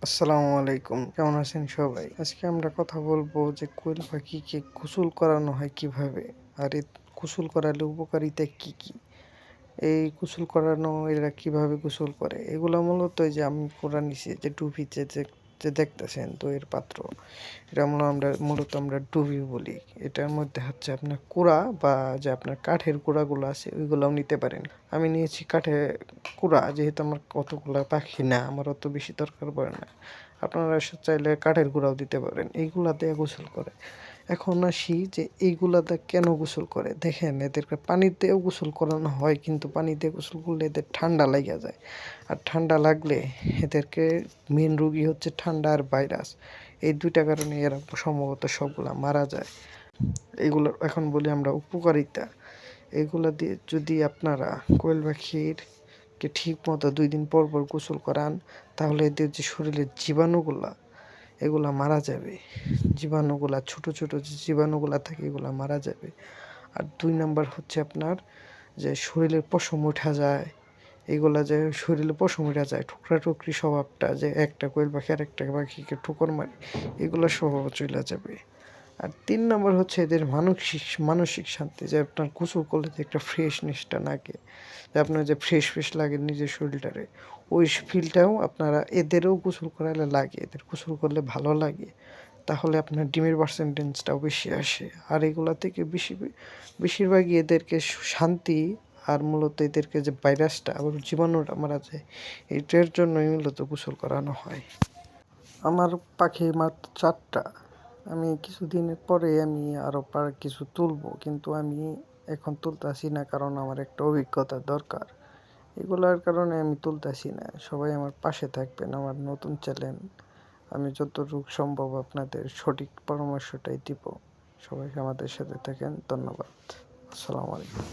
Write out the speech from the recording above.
আসসালামু আলাইকুম, কেমন আছেন সবাই? আজকে আমরা কথা বলবো যে কোয়েল পাখিকে গোসল করানো হয় কিভাবে, আর গোসল করালে উপকারিতা কি কি? এই গোসল করানো এরা কিভাবে গোসল করে, এগুলো মূলত এই যে আমি করা নিছি যে টুপিতে যে দেখতেছেন তো এর পাত্র, এটা মূলত আমরা ডুবি বলি। এটার মধ্যে হচ্ছে আপনার কুড়া বা যে আপনার কাঠের কুড়াগুলো আছে ওইগুলোও নিতে পারেন। আমি নিয়েছি কাঠের কুড়া, যেহেতু আমার কতগুলো পাখি না, আমার অত বেশি দরকার পড়ে না। আপনারা চাইলে কাঠের কুড়াও দিতে পারেন, এইগুলা দিয়ে গোসল করে। এখন আসি যে এইগুলাতে কেন গোসল করে। দেখেন, এদেরকে পানিতেও গোসল করানো হয়, কিন্তু পানিতে গোসল করলে এদের ঠান্ডা লেগে যায়। আর ঠান্ডা লাগলে এদেরকে মেন রোগী হচ্ছে ঠান্ডা আর ভাইরাস। এই দুইটা কারণে এরা সম্ভবত সবগুলা মারা যায়। এগুলো এখন বলি আমরা উপকারিতা। এগুলা দিয়ে যদি আপনারা কোয়েল পাখির কে ঠিক মতো 2 দিন পর পর গোসল করান, তাহলে এদের যে শরীরের জীবাণুগুলা এগুলা মারা যাবে। জীবাণুগুলা ছোট ছোট যে জীবাণুগুলা থাকে এগুলা মারা যাবে। আর 2 নাম্বার হচ্ছে আপনার যে শরীরের পশম উঠা যায়, এগুলা যে শরীরে পশম উঠা যায়, ঠুকরা-টুকরি স্বভাবটা, যে একটা কোয়েল পাখি আরেকটা পাখিকে ঠোকর মারে, এগুলো স্বভাব চইলা যাবে। আর 3 নাম্বার হচ্ছে এদের মানসিক মানসিক শান্তি, যে আপনার গোসল করলে যে একটা ফ্রেশনেসটা লাগে, যে আপনার যে ফ্রেশ লাগে নিজের শরীরটারে, ওই ফিলটাও আপনারা এদেরও গোসল করালে লাগে, এদের গোসল করলে ভালো লাগে। তাহলে আপনার ডিমের পার্সেন্টেজটাও বেশি আসে। আর এগুলা থেকে বেশিরভাগই এদেরকে শান্তি, আর মূলত এদেরকে যে ভাইরাসটা আবার জীবাণুটা মারা যায়, এটার জন্যই মূলত গোসল করানো হয়। আমার পাখি মাত্র 4টা। আমি কিছুদিনের পরে আমি আরও কিছু তুলবো, কিন্তু আমি এখন তুলতাছি না, কারণ আমার একটা অভিজ্ঞতা দরকার। এগুলার কারণে আমি তুলতাছি না। সবাই আমার পাশে থাকবেন, আমার নতুন চ্যানেল। আমি যতটুকু সম্ভব আপনাদের সঠিক পরামর্শটাই দিব। সবাই আমাদের সাথে থাকেন। ধন্যবাদ। আসসালামু আলাইকুম।